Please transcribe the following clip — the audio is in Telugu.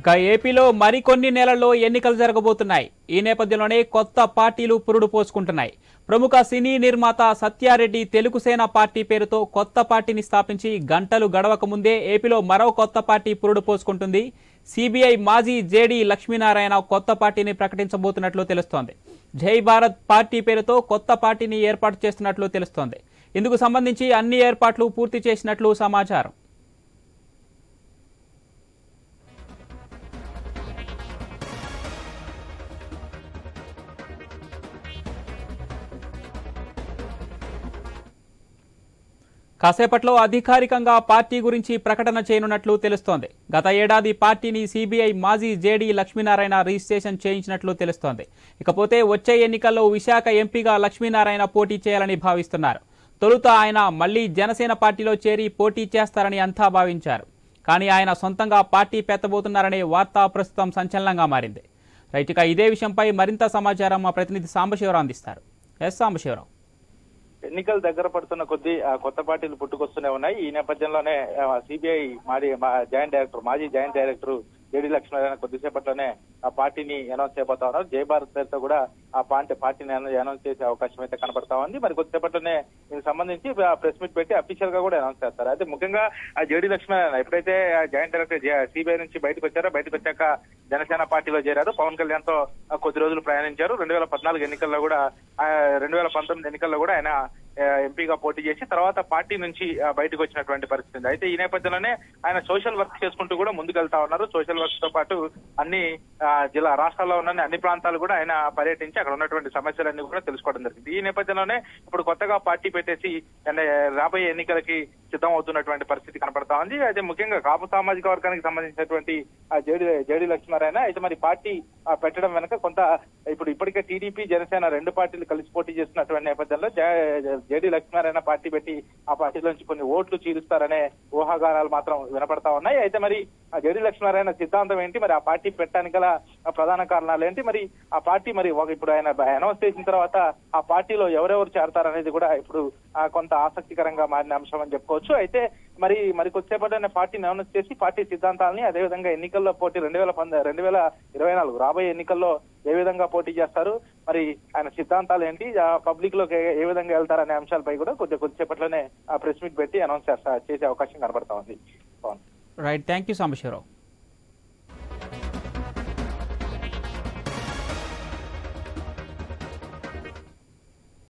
ఇక ఏపీలో మరికొన్ని నెలల్లో ఎన్నికలు జరగబోతున్నాయి. ఈ నేపథ్యంలోనే కొత్త పార్టీలు పురుడు పోసుకుంటున్నాయి. ప్రముఖ సినీ నిర్మాత సత్యారెడ్డి తెలుగుసేన పార్టీ పేరుతో కొత్త పార్టీని స్థాపించి గంటలు గడవక ముందే ఏపీలో మరో కొత్త పార్టీ పురుడు పోసుకుంటుంది. సిబిఐ మాజీ జేడీ లక్ష్మీనారాయణ కొత్త పార్టీని ప్రకటించబోతున్నట్లు తెలుస్తోంది. జై భారత్ పార్టీ పేరుతో కొత్త పార్టీని ఏర్పాటు చేస్తున్నట్లు తెలుస్తోంది. ఇందుకు సంబంధించి అన్ని ఏర్పాట్లు పూర్తి చేసినట్లు సమాచారం. కాసేపట్లో అధికారికంగా పార్టీ గురించి ప్రకటన చేయనున్నట్లు తెలుస్తోంది. గత ఏడాది పార్టీని సిబిఐ మాజీ జేడీ లక్ష్మీనారాయణ రిజిస్ట్రేషన్ చేయించినట్లు తెలుస్తోంది. ఇకపోతే వచ్చే ఎన్నికల్లో విశాఖ ఎంపీగా లక్ష్మీనారాయణ పోటీ చేయాలని భావిస్తున్నారు. తొలుత ఆయన మళ్లీ జనసేన పార్టీలో చేరి పోటీ చేస్తారని అంతా భావించారు. కానీ ఆయన సొంతంగా పార్టీ పెట్టబోతున్నారనే వార్త ప్రస్తుతం సంచలనంగా మారింది. రైట్, ఇక ఇదే విషయంపై మరింత సమాచారం మా ప్రతినిధి సాంబశివరావు అందిస్తారు. ఎస్ సాంబశివరావు. ఎన్నికలు దగ్గర పడుతున్న కొద్దీ కొత్త పార్టీలు పుట్టుకొస్తూనే ఉన్నాయి. ఈ నేపథ్యంలోనే సిబిఐ మాజీ జాయింట్ డైరెక్టర్ జేడీ లక్ష్మీనారాయణ కొద్దిసేపట్లోనే ఆ పార్టీని అనౌన్స్ చేయబోతా ఉన్నారు. జై భారత్ పేరుతో కూడా ఆ పార్టీని అనౌన్స్ చేసే అవకాశం అయితే కనబడతా ఉంది. మరి కొద్దిసేపట్లోనే దీనికి సంబంధించి ప్రెస్ మీట్ పెట్టి అఫీషియల్ గా కూడా అనౌన్స్ చేస్తారు. అయితే ముఖ్యంగా ఆ జేడీ లక్ష్మీనారాయణ ఎప్పుడైతే జాయింట్ డైరెక్టర్ సిబిఐ నుంచి బయటకు వచ్చాక జనసేన పార్టీలో చేరారు. పవన్ కళ్యాణ్ తో కొద్ది రోజులు ప్రయాణించారు. 2014 ఎన్నికల్లో కూడా 2019 ఎన్నికల్లో కూడా ఆయన ఎంపీగా పోటీ చేసి తర్వాత పార్టీ నుంచి బయటకు వచ్చినటువంటి పరిస్థితి. అయితే ఈ నేపథ్యంలోనే ఆయన సోషల్ వర్క్ చేసుకుంటూ కూడా ముందుకు వెళ్తా ఉన్నారు. సోషల్ వర్క్ తో పాటు అన్ని రాష్ట్రాల్లో ఉన్న అన్ని ప్రాంతాలు కూడా ఆయన పర్యటించి అక్కడ ఉన్నటువంటి సమస్యలన్నీ కూడా తెలుసుకోవడం జరిగింది. ఈ నేపథ్యంలోనే ఇప్పుడు కొత్తగా పార్టీ పెట్టేసి రాబోయే ఎన్నికలకి సిద్ధం అవుతున్నటువంటి పరిస్థితి కనపడతా ఉంది. అయితే ముఖ్యంగా కాపు సామాజిక వర్గానికి సంబంధించినటువంటి జేడీ లక్ష్మీనారాయణ అయితే మరి పార్టీ పెట్టడం వెనక కొంత ఇప్పటికే టీడీపీ జనసేన రెండు పార్టీలు కలిసి పోటీ చేస్తున్నటువంటి నేపథ్యంలో జేడీ లక్ష్మీనారాయణ పార్టీ పెట్టి ఆ పార్టీలోంచి కొన్ని ఓట్లు చీరుస్తారనే ఊహాగానాలు మాత్రం వినపడతా ఉన్నాయి. అయితే మరి ఆ జేడీ లక్ష్మీనారాయణ సిద్ధాంతం ఏంటి, మరి ఆ పార్టీ పెట్టడానికి గల ప్రధాన కారణాలు ఏంటి, మరి ఆ పార్టీ మరి ఇప్పుడు ఆయన అనౌన్స్ చేసిన తర్వాత ఆ పార్టీలో ఎవరెవరు చేరతారనేది కూడా ఇప్పుడు కొంత ఆసక్తికరంగా మారిన అంశం అని చెప్పుకోవచ్చు. అయితే మరి కొద్దిసేపటి పార్టీని అనౌన్స్ చేసి పార్టీ సిద్ధాంతాలని అదేవిధంగా ఎన్నికల్లో పోటీ 2024 రాబోయే ఎన్నికల్లో ఏ విధంగా పోటీ చేస్తారు, మరి ఆయన సిద్ధాంతాలు ఏంటి, పబ్లిక్ లోకి ఏ విధంగా వెళ్తారనే అంశాలపై కూడా కొద్దిసేపట్లోనే ప్రెస్ మీట్ పెట్టి అనౌన్స్ చేసే అవకాశం కనబడతా ఉంది. Right, thank you Sambasivarao.